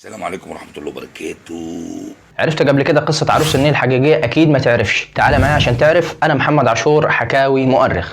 السلام عليكم ورحمة الله وبركاته. عرفت قبل كده قصة عروس النيل الحقيقية؟ أكيد ما تعرفش. تعال معايا عشان تعرف. أنا محمد عاشور، حكاوي مؤرخ.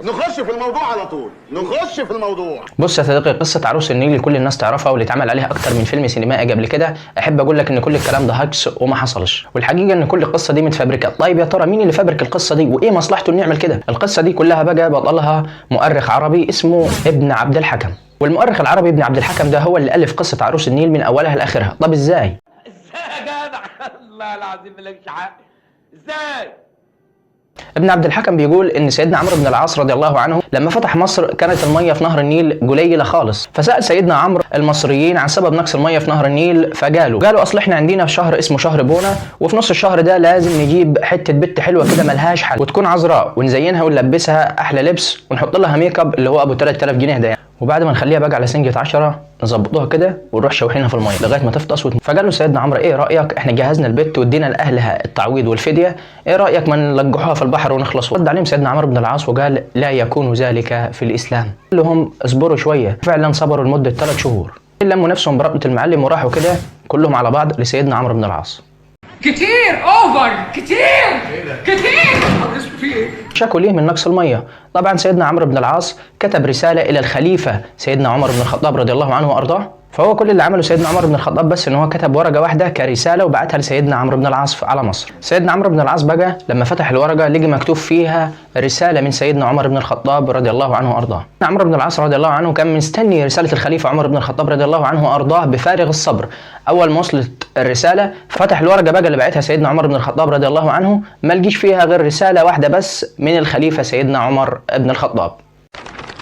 نخش في الموضوع على طول، نخش في الموضوع. بص يا صديقي، قصة عروس النيل اللي كل الناس تعرفها واللي اتعمل عليها أكتر من فيلم سينمائي قبل كده، أحب أقول لك إن كل الكلام ده هاكس وما حصلش، والحقيقة إن كل القصة دي متفبركة. طيب يا ترى مين اللي فبرك القصة دي؟ وإيه مصلحته إنه يعمل كده؟ القصة دي كلها بقى بطلها مؤرخ عربي اسمه ابن عبد الحكم، والمؤرخ العربي ابن عبد الحكم ده هو اللي ألف قصة عروس النيل من أولها لآخرها. طب إزاي؟ ازاي يا جدع؟ الله العظيم مالكش حق. ازاي؟ ابن عبد الحكم بيقول ان سيدنا عمرو بن العاص رضي الله عنه لما فتح مصر كانت الميه في نهر النيل قليله خالص، فسال سيدنا عمرو المصريين عن سبب نقص الميه في نهر النيل، فقالوا اصل احنا عندنا في شهر اسمه شهر بونا، وفي نص الشهر ده لازم نجيب حته بنت حلوه كده ملهاش حل وتكون عذراء، ونزينها ونلبسها احلى لبس ونحط لها ميك اب اللي هو ابو 3000 جنيه ده يعني. وبعد ما نخليها بقى على سنجة 10 نظبطوها كده ونروح شوحينها في الميه لغايه ما تفطس فقال له سيدنا عمرو ايه رايك؟ احنا جهزنا البت وادينا لاهلها التعويض والفديه، ايه رايك ما نلقحوها في البحر ونخلص؟ رد عليهم سيدنا عمرو بن العاص وقال لا يكون ذلك في الاسلام. قال لهم اصبروا شويه. فعلا صبروا لمده 3 شهور، لموا نفسهم برقبه المعلم وراحوا كده كلهم على بعض لسيدنا عمرو بن العاص. كتير اوفر، كتير في ايه؟ شكوا ليه من نقص الميه. طبعا سيدنا عمرو بن العاص كتب رساله الى الخليفه سيدنا عمر بن الخطاب رضي الله عنه وارضاه، فهو كل اللي عمله سيدنا عمر بن الخطاب بس ان هو كتب ورقه واحده كرساله وبعتها لسيدنا عمرو بن العاص على مصر. سيدنا عمرو بن العاص بقى لما فتح الورقه لقي مكتوب فيها رساله من سيدنا عمر بن الخطاب رضي الله عنه وارضاه. عمرو بن العاص رضي الله عنه كان مستني رساله الخليفه عمر بن الخطاب رضي الله عنه وارضاه بفارغ الصبر. اول ما وصلت الرساله فتح الورقه بقى اللي بعتها سيدنا عمر بن الخطاب رضي الله عنه، ما لقيش فيها غير رساله واحده بس من الخليفه سيدنا عمر بن الخطاب.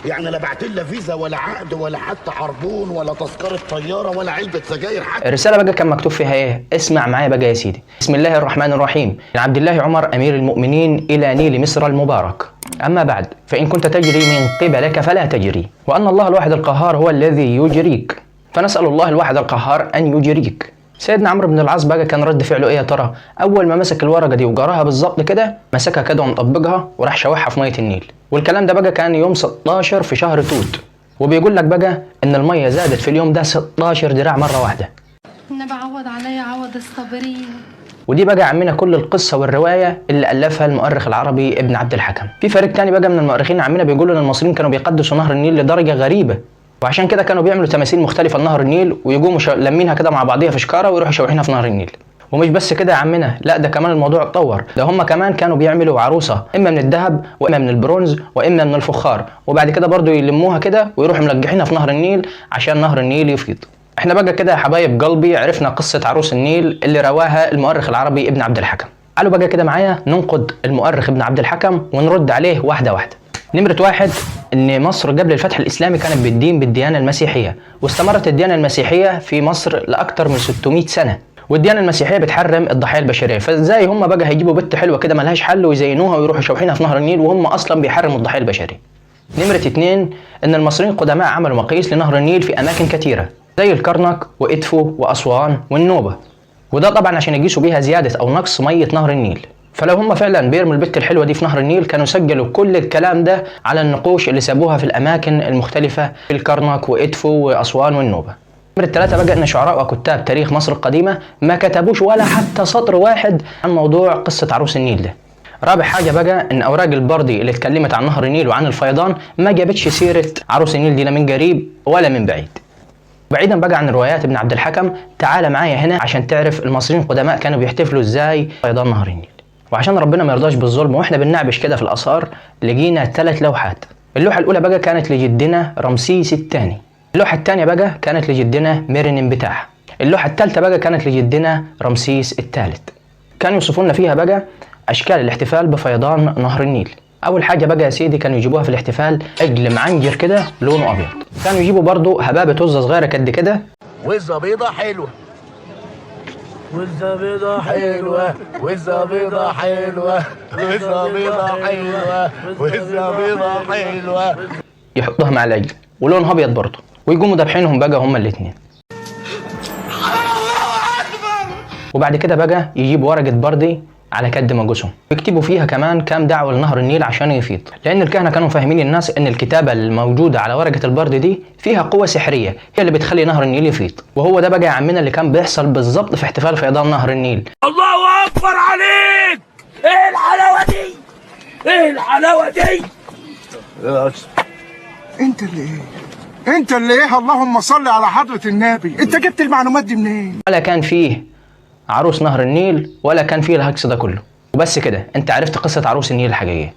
يعني لا بعت لها فيزا ولا عقد ولا حتى عربون ولا تذكره طياره ولا علبه سجاير حتى. الرساله بقى كان مكتوب فيها ايه؟ اسمع معايا بقى يا سيدي. بسم الله الرحمن الرحيم، من عبد الله عمر امير المؤمنين الى نيل مصر المبارك، اما بعد فان كنت تجري من قبلك فلا تجري، وان الله الواحد القهار هو الذي يجريك، فنسال الله الواحد القهار ان يجريك. سيدنا عمرو بن العاص بقى كان رد فعله ايه يا ترى؟ اول ما مسك الورقه دي وقراها بالظبط كده مسكها كده ومطبقها وراح شوحها في ميه النيل. والكلام ده بقى كان يوم 16 في شهر توت، وبيقول لك بقى ان الميه زادت في اليوم ده 16 دراع مره واحده. النبي عوض عليا عوض الصابرين. ودي بقى عمنا كل القصه والروايه اللي الفها المؤرخ العربي ابن عبد الحكم. في فريق تاني بقى من المؤرخين عمنا بيقولوا ان المصريين كانوا بيقدسوا نهر النيل لدرجه غريبه، وعشان كده كانوا بيعملوا تماثيل مختلفه لنهر النيل ويقوموا لمينها كده مع بعضيها في شكاره ويروحوا شوحينها في نهر النيل. ومش بس كده يا عمنا، لا ده كمان الموضوع اتطور، ده هم كمان كانوا بيعملوا عروسه اما من الذهب واما من البرونز واما من الفخار، وبعد كده برضو يلموها كده ويروحوا ملقحينها في نهر النيل عشان نهر النيل يفيض. احنا بقى كده يا حبايب قلبي عرفنا قصه عروس النيل اللي رواها المؤرخ العربي ابن عبد الحكم. قالوا بقى كده معايا ننقد المؤرخ ابن عبد الحكم ونرد عليه واحده واحده. نمرة 1، ان مصر قبل الفتح الاسلامي كانت بالديانه المسيحيه، واستمرت الديانه المسيحيه في مصر لاكثر من 600 سنه، والديانه المسيحيه بتحرم الضحايا البشريه، فازاي هم بقى هيجيبوا بنت حلوه كده ملهاش حل ويزينوها ويروحوا شوحينها في نهر النيل وهم اصلا بيحرموا الضحايا البشريه. نمرة 2، ان المصريين القدماء عملوا مقاييس لنهر النيل في اماكن كثيره زي الكرنك وادفو واسوان والنوبه، وده طبعا عشان يقيسوا بيها زياده او نقص ميه نهر النيل. فلو هم فعلا بيرموا البت الحلوه دي في نهر النيل كانوا سجلوا كل الكلام ده على النقوش اللي سابوها في الاماكن المختلفه في الكرنك وادفو واسوان والنوبه. نمرة 3 بقى ان شعراء وكتاب تاريخ مصر القديمه ما كتبوش ولا حتى سطر واحد عن موضوع قصه عروس النيل ده. رابع حاجه بقى ان اوراق البردي اللي اتكلمت عن نهر النيل وعن الفيضان ما جابتش سيره عروس النيل دي لا من قريب ولا من بعيد. بعيدا بقى عن روايات ابن عبد الحكم، تعال معايا هنا عشان تعرف المصريين القدماء كانوا بيحتفلوا ازاي فيضان نهر النيل. وعشان ربنا ما يرضاش بالظلم واحنا بننعبش كده في الاثار لقينا 3 لوحات. اللوحه الاولى بقى كانت لجدنا رمسيس الثاني، اللوحه الثانيه بقى كانت لجدنا ميرنمبتاح، اللوحه الثالثه بقى كانت لجدنا رمسيس الثالث. كانوا يوصفوا لنا فيها بقى اشكال الاحتفال بفيضان نهر النيل. اول حاجه بقى يا سيدي كانوا يجيبوها في الاحتفال عجل معنجر كده لونه ابيض، كانوا يجيبوا برضو هبابه وزه صغيره قد كده، وزه بيضه حلوه، وزه بيضه حلوه، وزه بيضه حلوه، وزه بيضه حلوه، وزه بيضه حلوه، يحطوها مع العجل ولونها ابيض برضو، ويقوموا ذابحينهم بقى هما الاثنين. الله اكبر وبعد كده بقى يجيب ورقة بردي على قد ما جسم، ويكتبوا فيها كمان كام دعوة لنهر النيل عشان يفيض، لأن الكهنة كانوا فاهمين الناس إن الكتابة الموجودة على ورقة البرد دي فيها قوة سحرية هي اللي بتخلي نهر النيل يفيض. وهو ده بقى يا عمنا اللي كان بيحصل بالظبط في احتفال فيضان نهر النيل. الله اكبر عليك! ايه الحلاوه دي؟ ايه الحلاوه دي؟ انت اللي ايه؟ اللهم صل على حضرة النبي. انت جبت المعلومات دي منين؟ ولا كان فيه عروس نهر النيل ولا كان فيه الهجص ده كله. وبس كده انت عرفت قصة عروس النيل الحقيقية.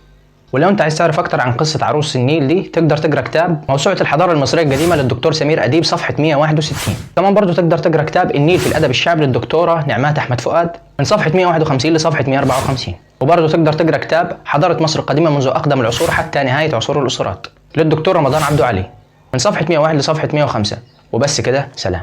ولو انت عايز تعرف اكتر عن قصة عروس النيل دي تقدر تقرا كتاب موسوعة الحضارة المصرية القديمة للدكتور سمير أديب صفحة 161. كمان برضو تقدر تقرا كتاب النيل في الأدب الشعبي للدكتورة نعمات أحمد فؤاد من صفحة 151 لصفحة 154. وبرضو تقدر تقرا كتاب حضارة مصر القديمة منذ أقدم العصور حتى نهاية عصور الأسرات للدكتور رمضان عبدو علي من صفحة 101 لصفحة 105. وبس كده، سلام.